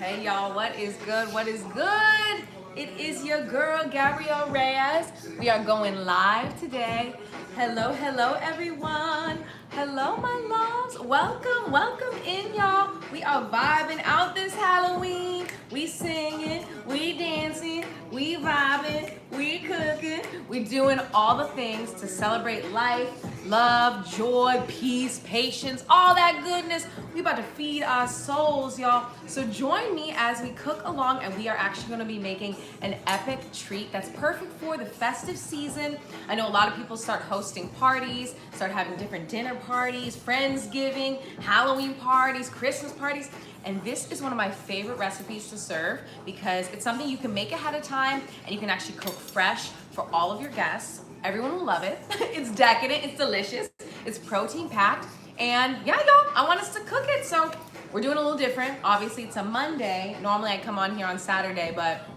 Hey y'all, what is good? What is good? It is your girl Gabrielle Reyes. We are going live today. Hello, hello everyone. Hello my loves. Welcome, welcome in y'all. We are vibing out this Halloween. We singing, we dancing, we vibing, we cooking. We doing all the things to celebrate life, love, joy, peace, patience, all that goodness. We about to feed our souls, y'all. So join me as we cook along, and we are actually gonna be making an epic treat that's perfect for the festive season. I know a lot of people start hosting parties, start having different dinner parties, Friendsgiving, Halloween parties, Christmas parties. And this is one of my favorite recipes to serve because it's something you can make ahead of time and you can actually cook fresh for all of your guests. Everyone will love it. It's decadent, it's delicious, it's protein packed. And yeah, y'all, I want us to cook it. So we're doing a little different. Obviously, it's a Monday. Normally I come on here on Saturday, but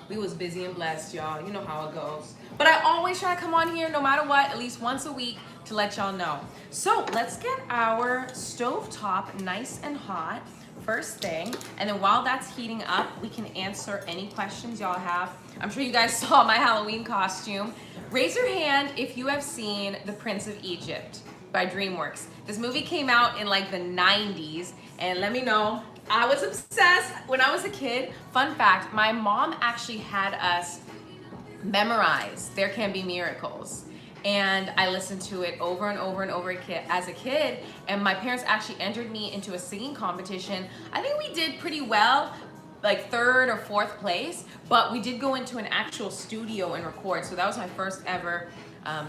we was busy and blessed, y'all. You know how it goes. But I always try to come on here no matter what, at least once a week to let y'all know. So let's get our stovetop nice and hot first thing. And then while that's heating up, we can answer any questions y'all have. I'm sure you guys saw my Halloween costume. Raise your hand if you have seen The Prince of Egypt by DreamWorks. This movie came out in like the 90s, and let me know, I was obsessed when I was a kid. Fun fact, my mom actually had us memorize There Can Be Miracles. And I listened to it over and over and over as a kid. And my parents actually entered me into a singing competition. I think we did pretty well, like 3rd or 4th place, but we did go into an actual studio and record. So that was my first ever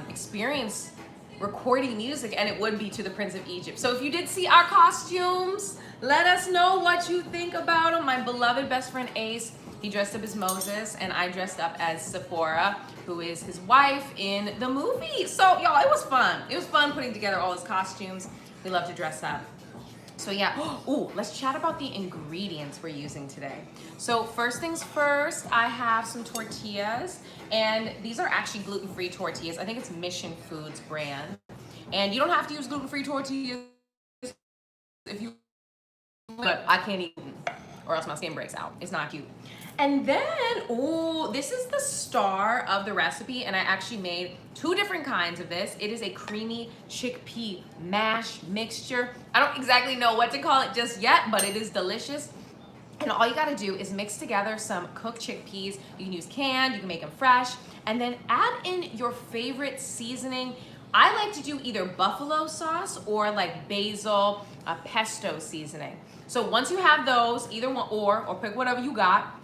experience recording music, and it would be to The Prince of Egypt. So if you did see our costumes, let us know what you think about them. My beloved best friend Ace, he dressed up as Moses, and I dressed up as Sephora, who is his wife in the movie. So y'all, it was fun. It was fun putting together all his costumes. We love to dress up. So yeah, ooh, let's chat about the ingredients we're using today. So first things first, I have some tortillas, and these are actually gluten-free tortillas. I think it's Mission Foods brand. And you don't have to use gluten-free tortillas if you, but I can't eat gluten or else my skin breaks out. It's not cute. And then, ooh, this is the star of the recipe, and I actually made 2 different kinds of this. It is a creamy chickpea mash mixture. I don't exactly know what to call it just yet, but it is delicious. And all you gotta do is mix together some cooked chickpeas. You can use canned, you can make them fresh, and then add in your favorite seasoning. I like to do either buffalo sauce or like basil, pesto seasoning. So once you have those, either one, or pick whatever you got.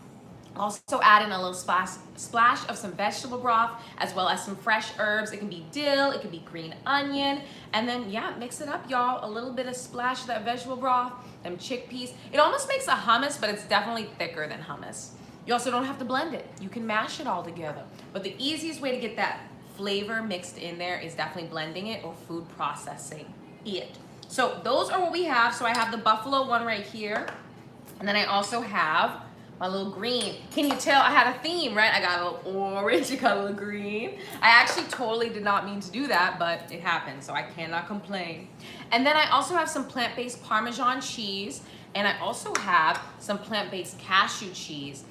Also add in a little splash of some vegetable broth, as well as some fresh herbs. It can be dill, it can be green onion, and then yeah, mix it up, y'all. A little bit of splash of that vegetable broth, them chickpeas. It almost makes a hummus, but it's definitely thicker than hummus. You also don't have to blend it. You can mash it all together. But the easiest way to get that flavor mixed in there is definitely blending it or food processing it. So those are what we have. So I have the buffalo one right here, and then I also have my little green. Can you tell I had a theme, right? I got a little orange, I got a little green. I actually totally did not mean to do that, but it happened, so I cannot complain. And then I also have some plant-based Parmesan cheese, and I also have some plant-based cashew cheese.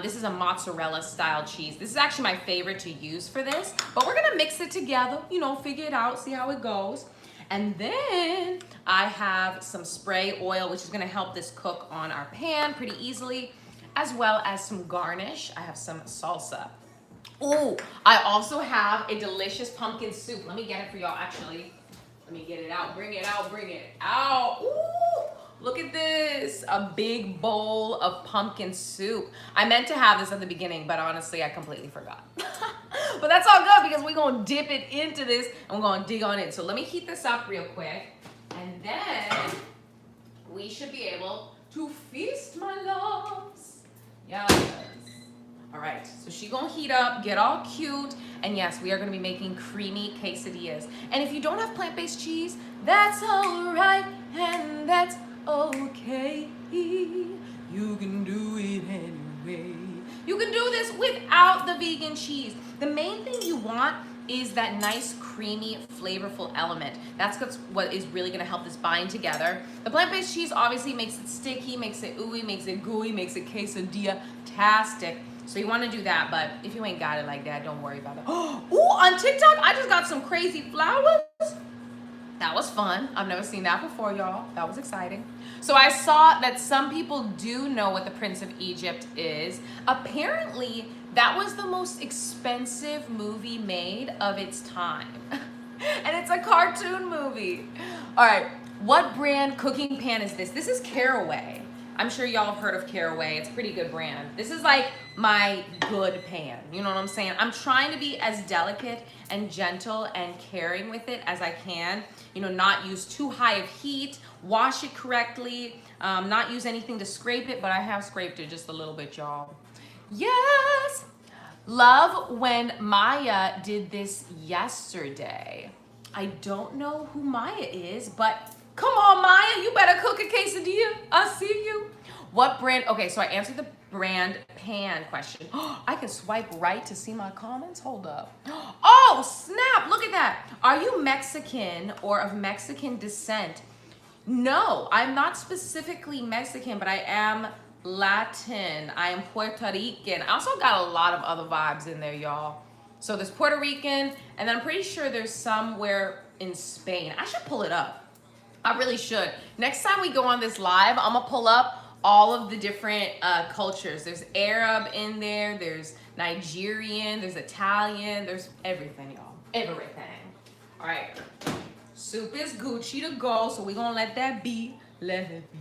This is a mozzarella style cheese. This is actually my favorite to use for this, but we're gonna mix it together, you know, figure it out, see how it goes. And then I have some spray oil, which is gonna help this cook on our pan pretty easily, as well as some garnish. I have some salsa. Ooh, I also have a delicious pumpkin soup. Let me get it for y'all, actually. Let me get it out, bring it out, bring it out. Ooh, look at this, a big bowl of pumpkin soup. I meant to have this at the beginning, but honestly, I completely forgot. But that's all good because we're gonna dip it into this and we're gonna dig on it. So let me heat this up real quick, and then we should be able to feast, my loves. Yes. All right, so she gonna heat up, get all cute, and yes, we are gonna be making creamy quesadillas. And if you don't have plant-based cheese, that's all right, and that's okay. You can do it anyway. You can do this without the vegan cheese. The main thing you want is that nice, creamy, flavorful element. That's what is really gonna help this bind together. The plant-based cheese obviously makes it sticky, makes it ooey, makes it gooey, makes it quesadilla-tastic. So you wanna do that, but if you ain't got it like that, don't worry about it. Ooh, on TikTok, I just got some crazy flowers. That was fun. I've never seen that before, y'all. That was exciting. So I saw that some people do know what the Prince of Egypt is. Apparently, that was the most expensive movie made of its time. And it's a cartoon movie. All right, what brand cooking pan is this? This is Caraway. I'm sure y'all have heard of Caraway. It's a pretty good brand. This is like my good pan. You know what I'm saying? I'm trying to be as delicate and gentle and caring with it as I can. You know, not use too high of heat, wash it correctly, not use anything to scrape it, but I have scraped it just a little bit, y'all. Yes! Love when Maya did this yesterday. I don't know who Maya is, but come on, Maya, you better cook a quesadilla. I see you. What brand? Okay, so I answered the brand pan question. I can swipe right to see my comments. Hold up. Oh, snap. Look at that. Are you Mexican or of Mexican descent? No, I'm not specifically Mexican, but I am Latin. I am Puerto Rican. I also got a lot of other vibes in there, y'all. So there's Puerto Rican, and then I'm pretty sure there's somewhere in Spain. I should pull it up. I really should. Next time we go on this live, I'm gonna pull up all of the different cultures. There's Arab in there, there's Nigerian, there's Italian, there's everything, y'all. Everything. All right. Soup is Gucci to go, so we're gonna let that be. Let it be.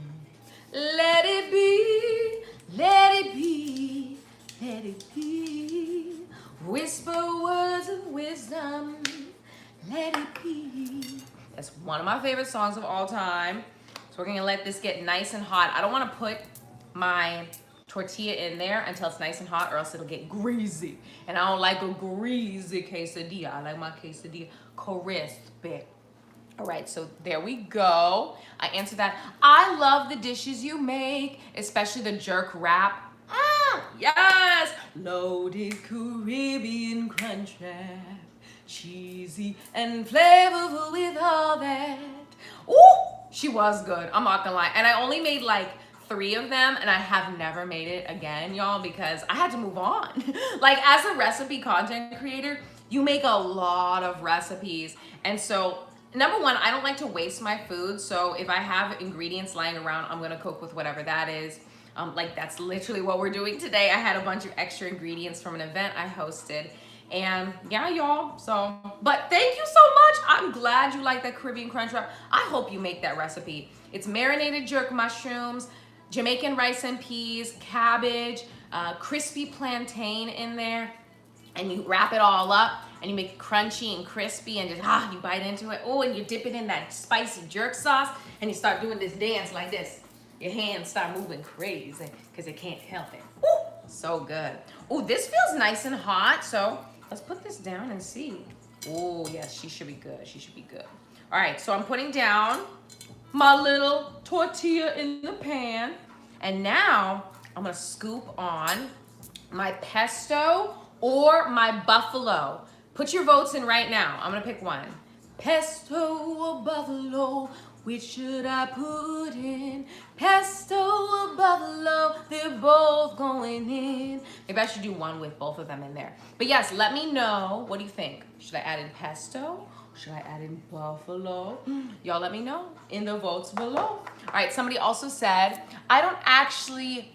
Let it be. Let it be. Let it be. Whisper words of wisdom. Let it be. That's one of my favorite songs of all time. So we're gonna let this get nice and hot. I don't wanna put my tortilla in there until it's nice and hot, or else it'll get greasy. And I don't like a greasy quesadilla. I like my quesadilla crispy. All right, so there we go. I answered that. I love the dishes you make, especially the jerk wrap. Yes! Loaded Caribbean crunch wrap. Cheesy and flavorful with all that. Ooh, she was good. I'm not gonna lie. And I only made like 3 of them, and I have never made it again, y'all, because I had to move on. Like, as a recipe content creator, you make a lot of recipes. And so, number one, I don't like to waste my food. So if I have ingredients lying around, I'm gonna cook with whatever that is. Like, that's literally what we're doing today. I had a bunch of extra ingredients from an event I hosted. And yeah, y'all, so, but thank you so much. I'm glad you like that Caribbean crunch wrap. I hope you make that recipe. It's marinated jerk mushrooms, Jamaican rice and peas, cabbage, crispy plantain in there, and you wrap it all up and you make it crunchy and crispy, and just, you bite into it. Oh, and you dip it in that spicy jerk sauce, and you start doing this dance like this. Your hands start moving crazy because it can't help it. Ooh, so good. Oh, this feels nice and hot, so let's put this down and see. Oh, yes, she should be good. She should be good. All right, so I'm putting down my little tortilla in the pan. And now I'm gonna scoop on my pesto or my buffalo. Put your votes in right now. I'm gonna pick one. Pesto or buffalo, which should I put in? Pesto or buffalo, they're both going in. Maybe I should do one with both of them in there. But yes, let me know, what do you think? Should I add in pesto? Should I add in buffalo? Y'all let me know in the votes below. All right, somebody also said, I don't actually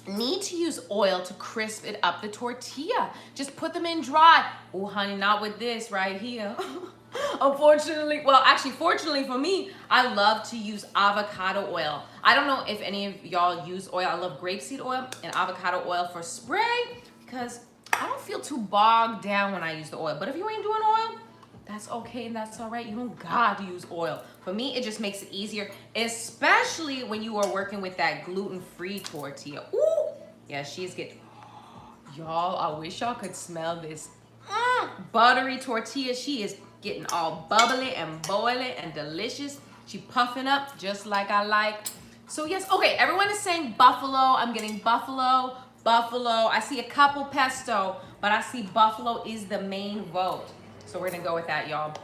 need to use oil to crisp it up the tortilla. Just put them in dry. Oh, honey, not with this right here. Unfortunately, well, actually, fortunately for me, I love to use avocado oil. I don't know if any of y'all use oil. I love grapeseed oil and avocado oil for spray because I don't feel too bogged down when I use the oil. But if you ain't doing oil, that's okay and that's all right. You don't gotta use oil. For me, it just makes it easier, especially when you are working with that gluten-free tortilla. Ooh, yeah, she's getting, y'all, I wish y'all could smell this buttery tortilla. She is getting all bubbly and boily and delicious. She puffing up just like I like. So yes, okay, everyone is saying buffalo. I'm getting buffalo, buffalo. I see a couple pesto, but I see buffalo is the main vote. So we're gonna go with that, y'all.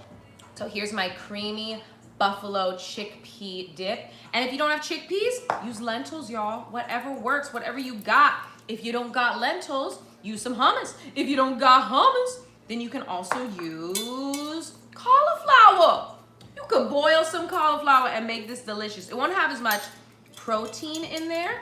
So here's my creamy buffalo chickpea dip. And if you don't have chickpeas, use lentils, y'all. Whatever works, whatever you got. If you don't got lentils, use some hummus. If you don't got hummus, then you can also use cauliflower. You could boil some cauliflower and make this delicious. It won't have as much protein in there,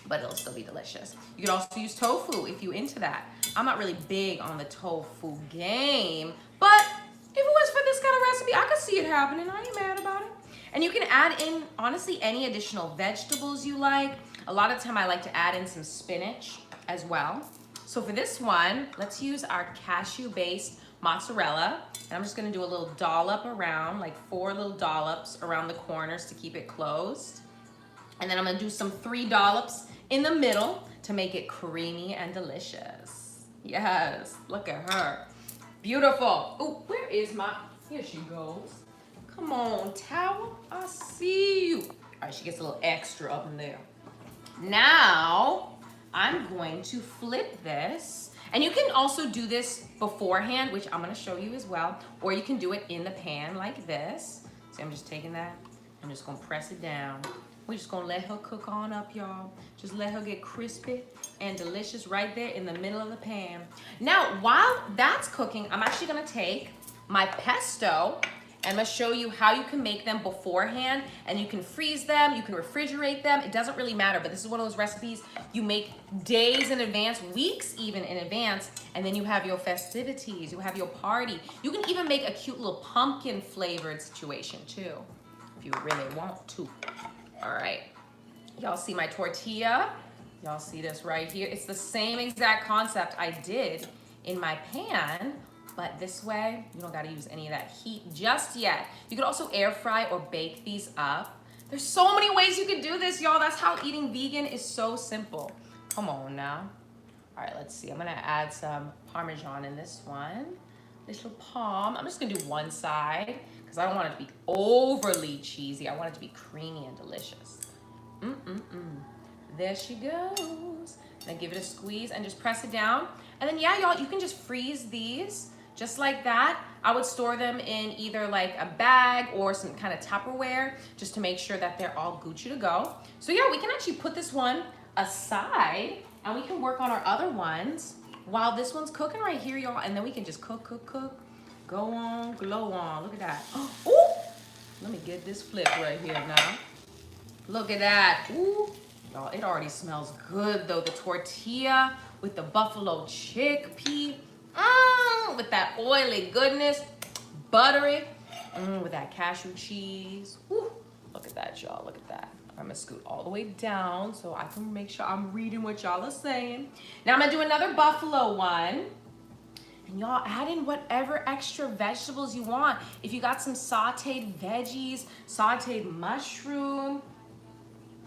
but it'll still be delicious. You could also use tofu if you're into that. I'm not really big on the tofu game, but if it was for this kind of recipe, I could see it happening. I ain't mad about it. And you can add in, honestly, any additional vegetables you like. A lot of the time I like to add in some spinach as well. So for this one, let's use our cashew-based mozzarella. And I'm just gonna do a little dollop around, like 4 little dollops around the corners to keep it closed. And then I'm gonna do some 3 dollops in the middle to make it creamy and delicious. Yes, look at her. Beautiful. Oh, where is my, here she goes. Come on, towel, I see you. All right, she gets a little extra up in there. Now, I'm going to flip this. And you can also do this beforehand, which I'm gonna show you as well, or you can do it in the pan like this. See, I'm just taking that, I'm just gonna press it down. We're just gonna let her cook on up, y'all. Just let her get crispy and delicious right there in the middle of the pan. Now, while that's cooking, I'm actually gonna take my pesto and I'm gonna show you how you can make them beforehand, and you can freeze them, you can refrigerate them. It doesn't really matter, but this is one of those recipes you make days in advance, weeks even in advance, and then you have your festivities, you have your party. You can even make a cute little pumpkin flavored situation too, if you really want to. All right, y'all see my tortilla? Y'all see this right here? It's the same exact concept I did in my pan, but this way, you don't gotta use any of that heat just yet. You could also air fry or bake these up. There's so many ways you could do this, y'all. That's how eating vegan is so simple. Come on now. All right, let's see. I'm gonna add some Parmesan in this one. This little palm. I'm just gonna do one side because I don't want it to be overly cheesy. I want it to be creamy and delicious. There she goes. Then give it a squeeze and just press it down. And then yeah, y'all, you can just freeze these just like that. I would store them in either like a bag or some kind of Tupperware just to make sure that they're all Gucci to go. So yeah, we can actually put this one aside and we can work on our other ones while this one's cooking right here, y'all. And then we can just cook, cook, cook. Go on, glow on. Look at that. Ooh, let me get this flip right here now. Look at that. Ooh, y'all, it already smells good though. The tortilla with the buffalo chickpea. With that oily goodness, buttery, with that cashew cheese. Woo. Look at that, y'all, look at that. I'm gonna scoot all the way down so I can make sure I'm reading what y'all are saying. Now I'm gonna do another buffalo one. And y'all add in whatever extra vegetables you want. If you got some sauteed veggies, sauteed mushroom,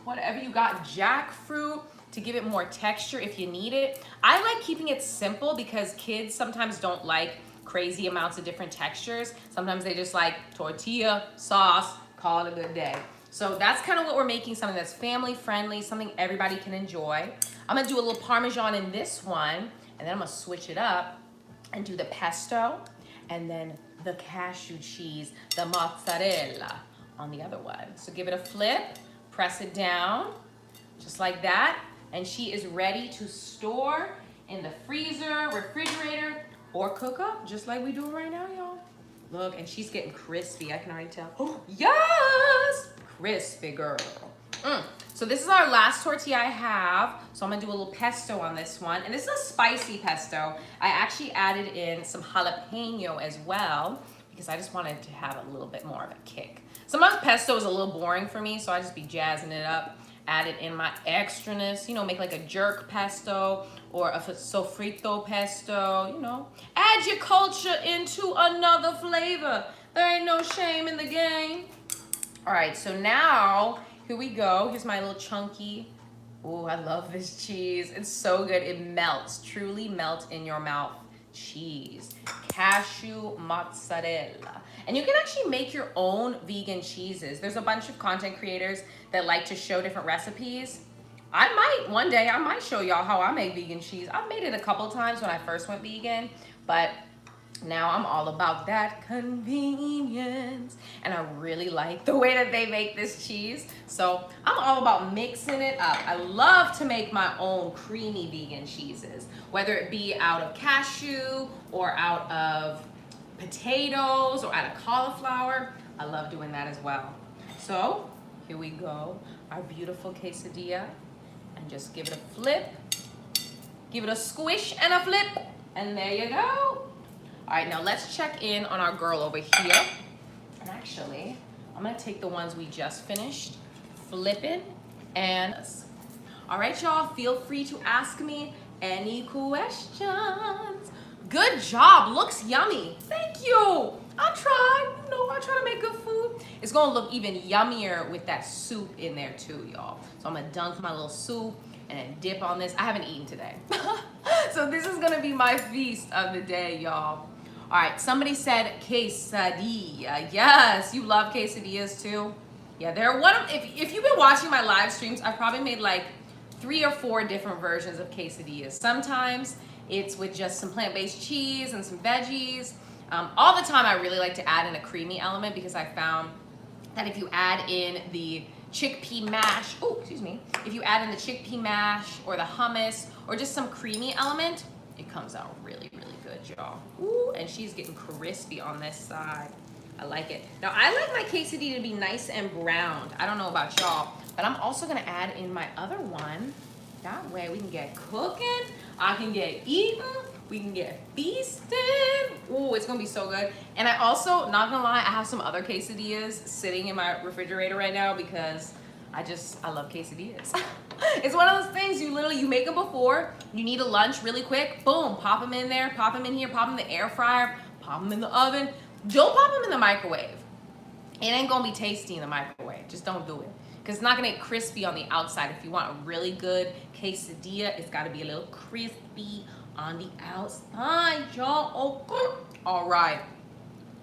whatever you got, jackfruit, to give it more texture if you need it. I like keeping it simple because kids sometimes don't like crazy amounts of different textures. Sometimes they just like tortilla, sauce, call it a good day. So that's kind of what we're making, something that's family friendly, something everybody can enjoy. I'm gonna do a little Parmesan in this one, and then I'm gonna switch it up and do the pesto, and then the cashew cheese, the mozzarella on the other one. So give it a flip, press it down, just like that. And she is ready to store in the freezer, refrigerator, or cook up, just like we do right now, y'all. Look, and she's getting crispy, I can already tell. Oh, yes! Crispy girl. So this is our last tortilla I have. So I'm gonna do a little pesto on this one. And this is a spicy pesto. I actually added in some jalapeno as well, because I just wanted to have a little bit more of a kick. Sometimes pesto is a little boring for me, so I just be jazzing it up. Add it in my extraness, you know, make like a jerk pesto or a sofrito pesto, you know. Add your culture into another flavor. There ain't no shame in the game. All right, so now, here we go. Here's my little chunky. Oh, I love this cheese. It's so good. It melts, truly melts in your mouth. Cheese, cashew mozzarella. And you can actually make your own vegan cheeses. There's a bunch of content creators that like to show different recipes. One day I might show y'all how I make vegan cheese. I've made it a couple times when I first went vegan, but Now I'm all about that convenience, and I really like the way that they make this cheese. So I'm all about mixing it up. I love to make my own creamy vegan cheeses, whether it be out of cashew or out of potatoes or out of cauliflower. I love doing that as well. So here we go, our beautiful quesadilla, and just give it a flip, give it a squish and a flip, and there you go. All right, now let's check in on our girl over here. And actually, I'm gonna take the ones we just finished, flipping, and all right, y'all, feel free to ask me any questions. Good job, looks yummy. Thank you. I tried, I try to make good food. It's gonna look even yummier with that soup in there too, y'all. So I'm gonna dunk my little soup and then dip on this. I haven't eaten today. So this is gonna be my feast of the day, y'all. All right, somebody said quesadilla. Yes, you love quesadillas too. Yeah, they're one of, if you've been watching my live streams, I've probably made like 3 or 4 different versions of quesadillas. Sometimes it's with just some plant-based cheese and some veggies. All the time I really like to add in a creamy element because I found that if you add in the chickpea mash, if you add in the chickpea mash or the hummus or just some creamy element, it comes out really, really good, y'all. Ooh, and she's getting crispy on this side. I like it. Now, I like my quesadilla to be nice and browned. I don't know about y'all, but I'm also gonna add in my other one. That way we can get cooking, I can get eating, we can get feasting. Ooh, it's gonna be so good. And I also, not gonna lie, I have some other quesadillas sitting in my refrigerator right now because I love quesadillas. It's one of those things you make them before, you need a lunch really quick, boom, pop them in there, pop them in here, pop them in the air fryer, pop them in the oven. Don't pop them in the microwave. It ain't gonna be tasty in the microwave, just don't do it. Because it's not gonna get crispy on the outside. If you want a really good quesadilla, it's gotta be a little crispy on the outside, y'all. Okay. All right,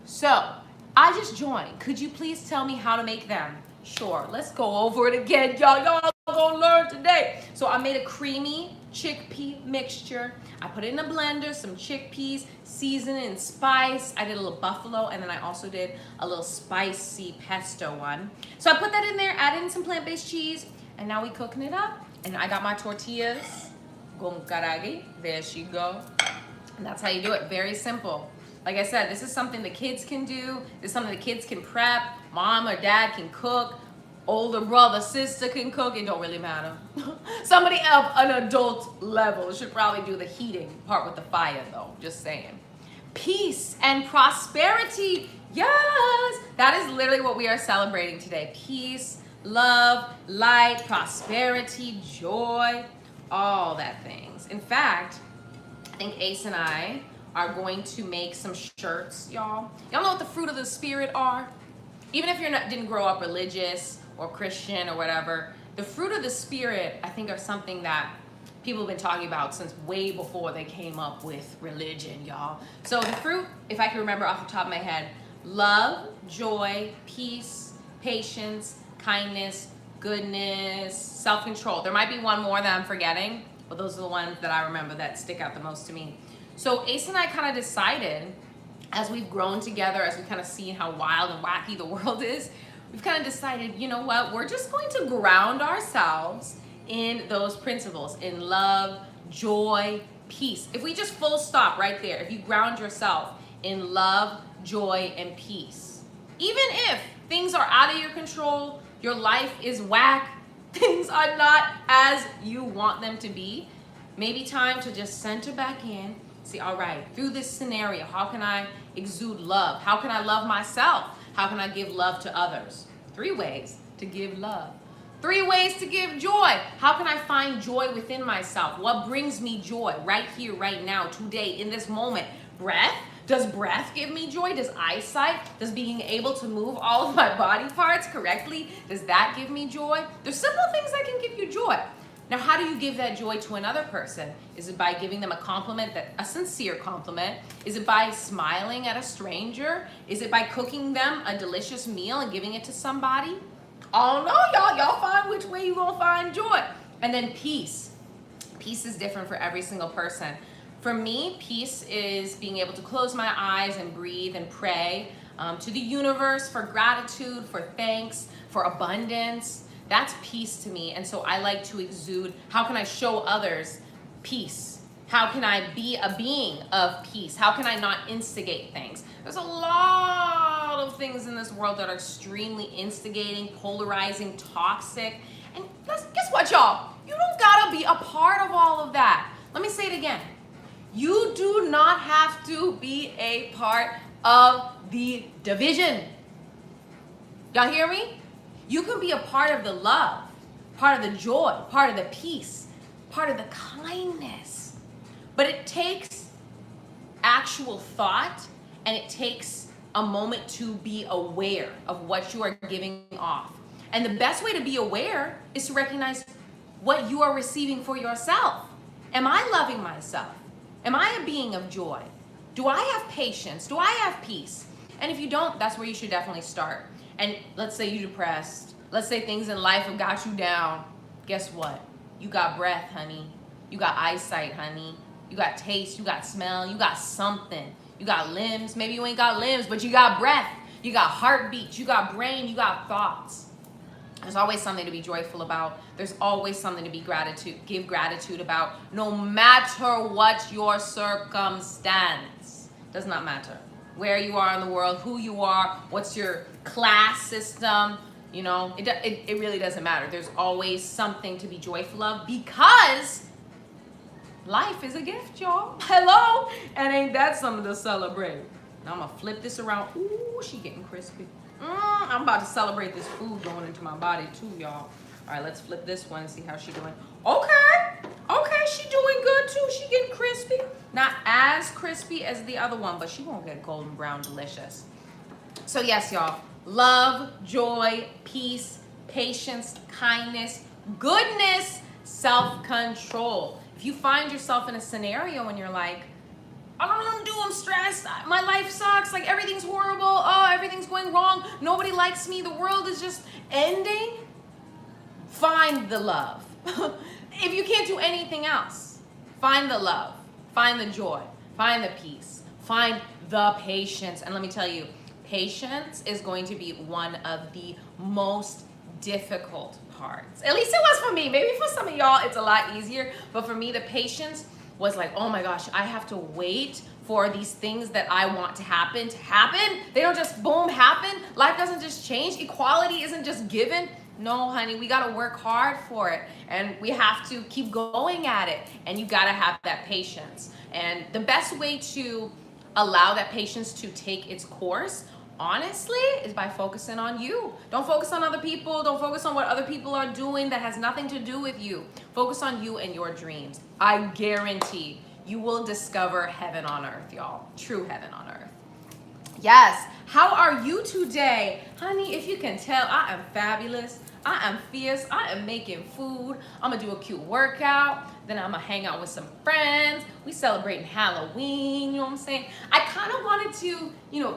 so I just joined. Could you please tell me how to make them? Sure, let's go over it again, y'all. Y'all gonna learn today. So I made a creamy chickpea mixture. I put it in a blender, some chickpeas, season and spice. I did a little buffalo, and then I also did a little spicy pesto one. So I put that in there, added in some plant-based cheese, and now we cooking it up. And I got my tortillas. Gonkaragi, there she go. And that's how you do it, very simple. Like I said, this is something the kids can do. This is something the kids can prep. Mom or dad can cook. Older brother, sister can cook. It don't really matter. Somebody of an adult level should probably do the heating part with the fire though, just saying. Peace and prosperity, yes! That is literally what we are celebrating today. Peace, love, light, prosperity, joy, all that things. In fact, I think Ace and I are going to make some shirts, y'all. Y'all know what the fruit of the spirit are? Even if didn't grow up religious or Christian or whatever, the fruit of the spirit, I think, are something that people have been talking about since way before they came up with religion, y'all. So the fruit, if I can remember off the top of my head, love, joy, peace, patience, kindness, goodness, self-control. There might be one more that I'm forgetting, but those are the ones that I remember that stick out the most to me. So Ace and I kind of decided, as we've grown together, as we kind of see how wild and wacky the world is, we've kind of decided, you know what, we're just going to ground ourselves in those principles, in love, joy, peace. If we just full stop right there, if you ground yourself in love, joy, and peace, even if things are out of your control, your life is whack, things are not as you want them to be, maybe time to just center back in. See, all right, through this scenario, how can I exude love? How can I love myself? How can I give love to others? 3 ways to give love. 3 ways to give joy. How can I find joy within myself? What brings me joy right here, right now, today, in this moment? Breath. Does breath give me joy? Does eyesight? Does being able to move all of my body parts correctly? Does that give me joy? There's simple things that can give you joy. Now, how do you give that joy to another person? Is it by giving them a compliment, a sincere compliment? Is it by smiling at a stranger? Is it by cooking them a delicious meal and giving it to somebody? Oh no, y'all find which way you gonna find joy. And then peace. Peace is different for every single person. For me, peace is being able to close my eyes and breathe and pray to the universe for gratitude, for thanks, for abundance. That's peace to me. And so I like to exude, how can I show others peace? How can I be a being of peace? How can I not instigate things? There's a lot of things in this world that are extremely instigating, polarizing, toxic. And guess what, y'all? You don't gotta be a part of all of that. Let me say it again. You do not have to be a part of the division. Y'all hear me? You can be a part of the love, part of the joy, part of the peace, part of the kindness. But it takes actual thought, and it takes a moment to be aware of what you are giving off. And the best way to be aware is to recognize what you are receiving for yourself. Am I loving myself? Am I a being of joy? Do I have patience? Do I have peace? And if you don't, that's where you should definitely start. And let's say you're depressed. Let's say things in life have got you down. Guess what? You got breath, honey. You got eyesight, honey. You got taste, you got smell, you got something. You got limbs. Maybe you ain't got limbs, but you got breath. You got heartbeats. You got brain. You got thoughts. There's always something to be joyful about. There's always something to be give gratitude about, no matter what your circumstance. Does not matter where you are in the world, who you are, what's your class system. You know, it really doesn't matter. There's always something to be joyful of, because life is a gift, y'all. Hello? And ain't that something to celebrate? Now I'm gonna flip this around. Ooh, she getting crispy. I'm about to celebrate this food going into my body too, y'all. All right, let's flip this one and see how she doing. Okay, she doing good too. She getting crispy. Not as crispy as the other one, but she won't get golden brown delicious. So yes, y'all, love, joy, peace, patience, kindness, goodness, self-control. If you find yourself in a scenario and you're like, I don't know what to do, I'm stressed, my life sucks, like everything's horrible, oh, everything's going wrong, nobody likes me, the world is just ending, find the love. If you can't do anything else, find the love, find the joy, find the peace, find the patience. And let me tell you, patience is going to be one of the most difficult parts. At least it was for me. Maybe for some of y'all it's a lot easier, but for me the patience was like, oh my gosh, I have to wait for these things that I want to happen. They don't just boom happen. Life doesn't just change. Equality isn't just given. No, honey, we gotta work hard for it, and we have to keep going at it, and you gotta have that patience. And the best way to allow that patience to take its course, honestly, is by focusing on you. Don't focus on other people. Don't focus on what other people are doing that has nothing to do with you. Focus on you and your dreams. I guarantee you will discover heaven on earth, y'all. True heaven on earth. Yes. How are you today? Honey, if you can tell, I am fabulous. I am fierce. I am making food. I'm going to do a cute workout. Then I'm going to hang out with some friends. We celebrating Halloween, you know what I'm saying? I kind of wanted to,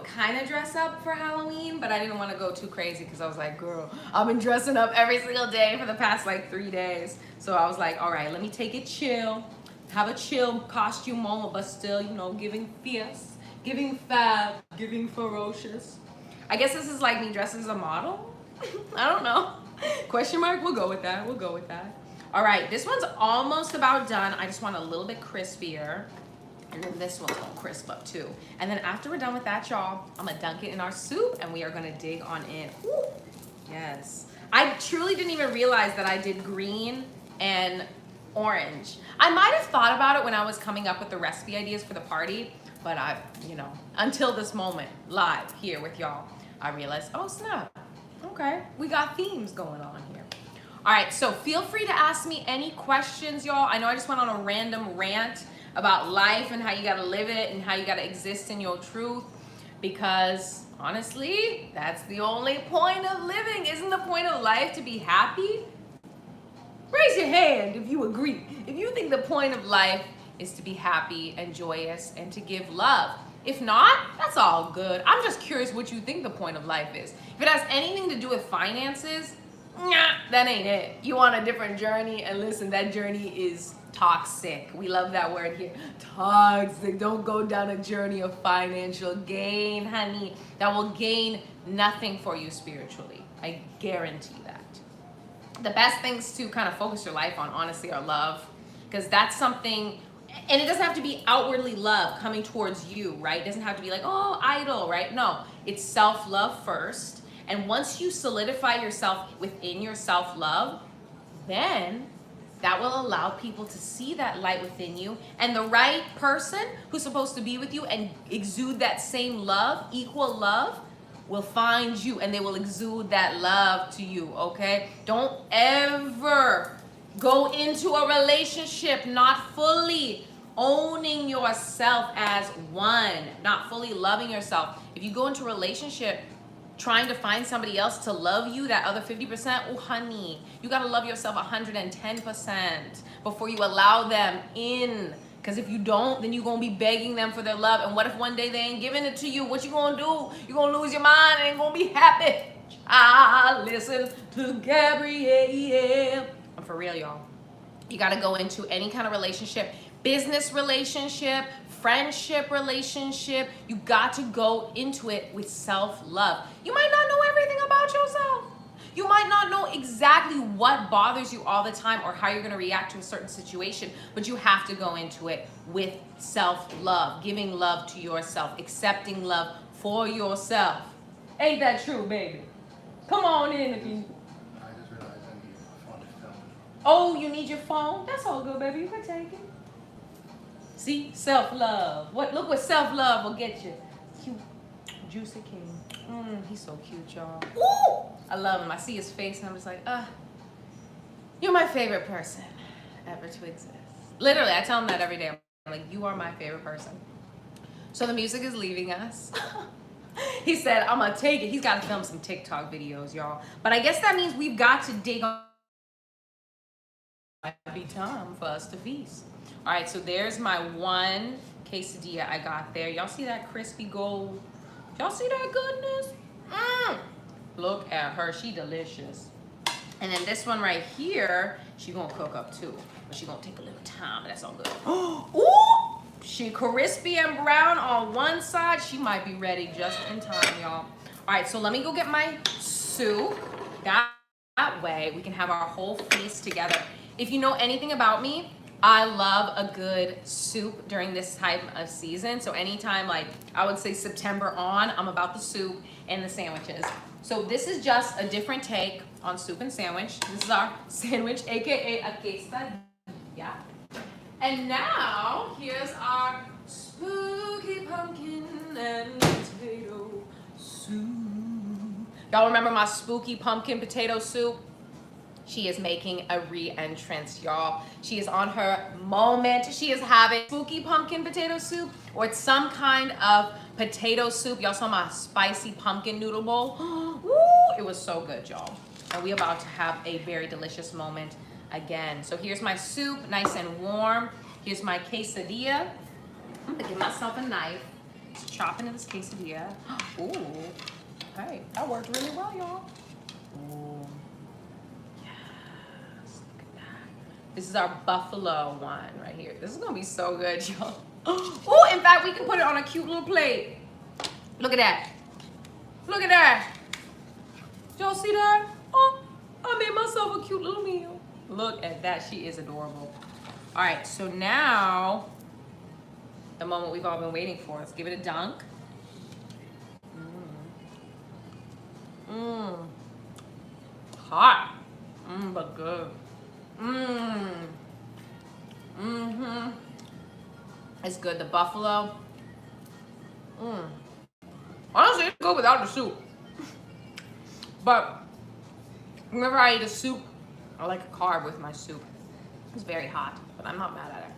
kind of dress up for Halloween, but I didn't want to go too crazy because I was like, girl, I've been dressing up every single day for the past 3 days. So I was like, all right, let me take it chill. Have a chill costume moment, but still, giving fierce, giving fab, giving ferocious. I guess this is like me dressed as a model. I don't know. Question mark? We'll go with that. We'll go with that. All right, this one's almost about done. I just want a little bit crispier. And then this one's gonna crisp up too. And then after we're done with that, y'all, I'm gonna dunk it in our soup and we are gonna dig on in. Ooh, yes. I truly didn't even realize that I did green and orange. I might have thought about it when I was coming up with the recipe ideas for the party, but until this moment, live here with y'all, I realized, oh snap, okay, we got themes going on here. All right, so feel free to ask me any questions, y'all. I know I just went on a random rant about life and how you gotta live it and how you gotta exist in your truth, because honestly, that's the only point of living. Isn't the point of life to be happy? Raise your hand if you agree. If you think the point of life is to be happy and joyous and to give love. If not, that's all good. I'm just curious what you think the point of life is. If it has anything to do with finances, Nah, that ain't it. You want a different journey, and listen, that journey is toxic. We love that word here. Toxic. Don't go down a journey of financial gain, honey. That will gain nothing for you spiritually. I guarantee that. The best things to kind of focus your life on, honestly, are love, because that's something, and it doesn't have to be outwardly love coming towards you, right? It doesn't have to be like, oh, idol, right? No, it's self-love first. And once you solidify yourself within your self-love, then that will allow people to see that light within you. And the right person who's supposed to be with you and exude that same love, equal love, will find you, and they will exude that love to you, okay? Don't ever go into a relationship not fully owning yourself as one, not fully loving yourself. If you go into a relationship trying to find somebody else to love you, that other 50%, oh honey, you gotta love yourself 110% before you allow them in. Because if you don't, then you're gonna be begging them for their love. And what if one day they ain't giving it to you? What you gonna do? You're gonna lose your mind and ain't gonna be happy. Listen to Gabrielle. I'm for real, y'all. You gotta go into any kind of relationship, business relationship, friendship relationship. You got to go into it with self-love. You might not know everything about yourself. You might not know exactly what bothers you all the time or how you're gonna react to a certain situation, but you have to go into it with self-love, giving love to yourself, accepting love for yourself. Ain't that true, baby? Come on in if you... I just realized I need my phone to film. Oh, you need your phone? That's all good, baby. You can take it. See? Self-love. Look what self-love will get you. Cute, juicy king. He's so cute, y'all. Ooh! I love him. I see his face and I'm just like, you're my favorite person ever to exist. Literally, I tell him that every day. I'm like, you are my favorite person. So the music is leaving us. He said, I'm gonna take it. He's got to film some TikTok videos, y'all. But I guess that means we've got to dig on. It might be time for us to feast. All right, so there's my one quesadilla I got there. Y'all see that crispy gold? Y'all see that goodness? Look at her, she delicious. And then this one right here, she gonna cook up too, but she gonna take a little time, but that's all good. Ooh, she crispy and brown on one side. She might be ready just in time, y'all. All right, so let me go get my soup. That way we can have our whole feast together. If you know anything about me, I love a good soup during this time of season. So anytime, like I would say September on, I'm about the soup and the sandwiches. So this is just a different take on soup and sandwich. This is our sandwich, AKA a quesadilla. And now, here's our spooky pumpkin and potato soup. Y'all remember my spooky pumpkin potato soup? She is making a re-entrance, y'all. She is on her moment. She is having spooky pumpkin potato soup, or it's some kind of potato soup. Y'all saw my spicy pumpkin noodle bowl. Woo, it was so good, y'all. And we about to have a very delicious moment again. So here's my soup, nice and warm. Here's my quesadilla. I'm gonna give myself a knife to chop into this quesadilla. Ooh, hey, that worked really well, y'all. Ooh. This is our buffalo one right here. This is gonna be so good, y'all. Oh, in fact, we can put it on a cute little plate. Look at that. Look at that. Y'all see that? Oh, I made myself a cute little meal. Look at that, she is adorable. All right, so now, the moment we've all been waiting for. Let's give it a dunk. Hot, but good. It's good. The buffalo. Honestly, it's good without the soup. But whenever I eat a soup, I like a carb with my soup. It's very hot, but I'm not mad at it.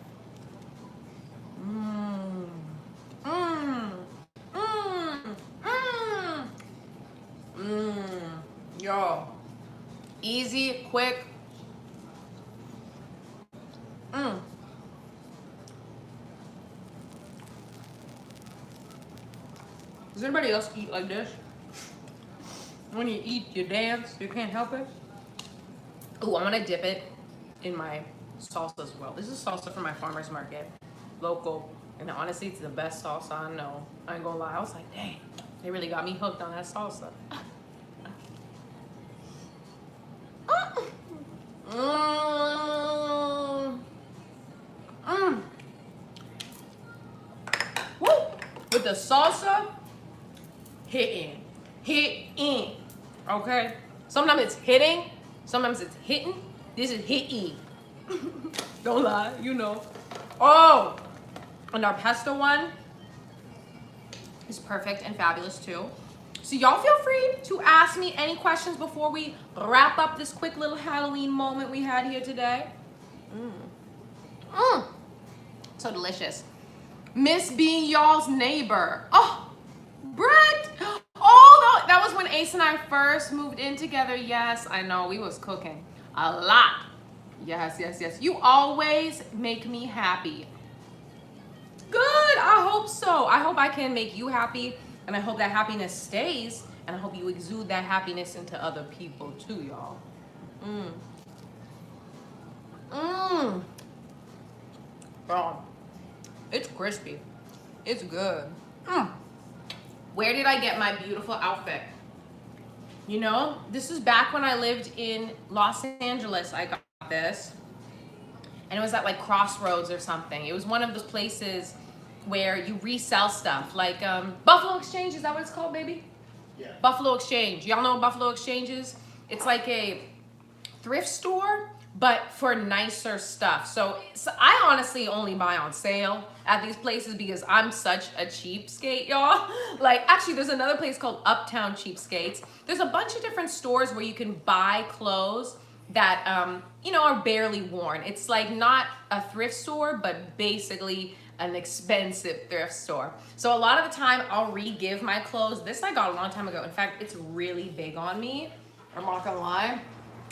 Yo, easy, quick. Does anybody else eat like this? When you eat, you dance, you can't help it? Ooh, I'm gonna dip it in my salsa as well. This is salsa from my farmer's market, local. And honestly, it's the best salsa I know. I ain't gonna lie, I was like, dang, they really got me hooked on that salsa. Mmm. Mmm. Woo! With the salsa, hitting. Okay? Sometimes it's hitting, sometimes it's hitting. This is hitting. Don't lie, you know. Oh! And our pesto one is perfect and fabulous too. So y'all feel free to ask me any questions before we wrap up this quick little Halloween moment we had here today. So delicious. Miss being y'all's neighbor. Oh, Brett. Oh, that was when Ace and I first moved in together. Yes, I know, we was cooking a lot. Yes. You always make me happy. Good, I hope so. I hope I can make you happy, and I hope that happiness stays, and I hope you exude that happiness into other people too, y'all. Bro, it's crispy. It's good. Where did I get my beautiful outfit? You know, this is back when I lived in Los Angeles. I got this. And it was at like Crossroads or something. It was one of those places where you resell stuff, like Buffalo Exchange. Is that what it's called, baby? Yeah. Buffalo Exchange. Y'all know what Buffalo Exchange is? It's like a thrift store, but for nicer stuff. So I honestly only buy on sale at these places because I'm such a cheapskate, y'all. Like, actually, there's another place called Uptown Cheapskates. There's a bunch of different stores where you can buy clothes that you know, are barely worn. It's like not a thrift store, but basically an expensive thrift store. So a lot of the time I'll re-give my clothes. This I got a long time ago. In fact, it's really big on me. I'm not gonna lie.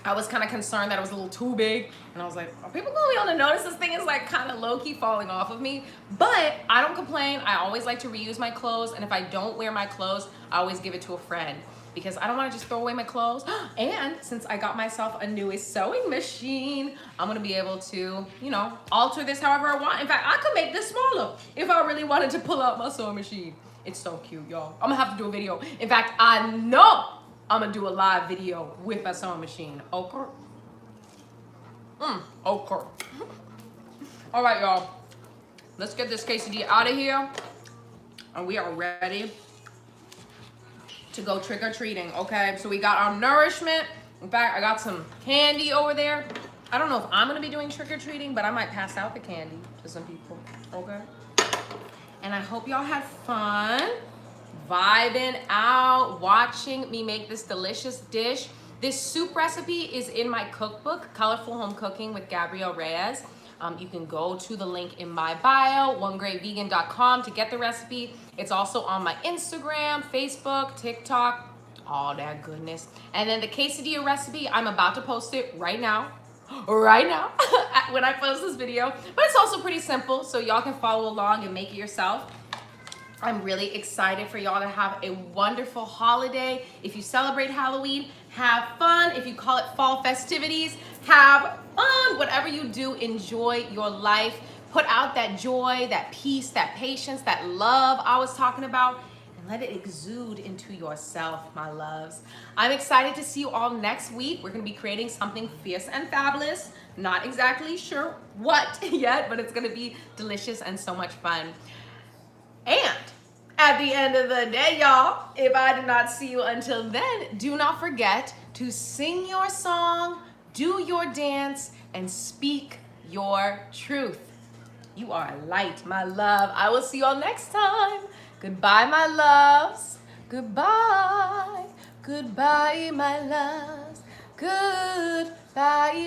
I was kind of concerned that it was a little too big, and I was like, are people gonna be able to notice this thing is like kind of low-key falling off of me? But I don't complain. I always like to reuse my clothes, and if I don't wear my clothes, I always give it to a friend, because I don't want to just throw away my clothes. And since I got myself a newest sewing machine, I'm gonna be able to, you know, alter this however I want. In fact, I could make this smaller if I really wanted to pull out my sewing machine. It's so cute, y'all. I'm gonna have to do a video. In fact, I know I'm gonna do a live video with my sewing machine. Okay? Okay. All right, y'all. Let's get this quesadilla out of here. And we are ready to go trick-or-treating, okay? So we got our nourishment. In fact, I got some candy over there. I don't know if I'm gonna be doing trick-or-treating, but I might pass out the candy to some people, okay? And I hope y'all had fun vibing out, watching me make this delicious dish. This soup recipe is in my cookbook, Colorful Home Cooking with Gabrielle Reyes. You can go to the link in my bio, onegreatvegan.com, to get the recipe. It's also on my Instagram, Facebook, TikTok, all that goodness. And then the quesadilla recipe, I'm about to post it right now, when I post this video. But it's also pretty simple, so y'all can follow along and make it yourself. I'm really excited for y'all to have a wonderful holiday. If you celebrate Halloween, have fun. If you call it fall festivities, have fun. Whatever you do, enjoy your life. Put out that joy, that peace, that patience, that love I was talking about, and let it exude into yourself, my loves. I'm excited to see you all next week. We're gonna be creating something fierce and fabulous. Not exactly sure what yet, but it's gonna be delicious and so much fun. And at the end of the day, y'all, if I do not see you until then, do not forget to sing your song, do your dance, and speak your truth. You are a light, my love. I will see you all next time. Goodbye, my loves. Goodbye. Goodbye, my loves. Goodbye.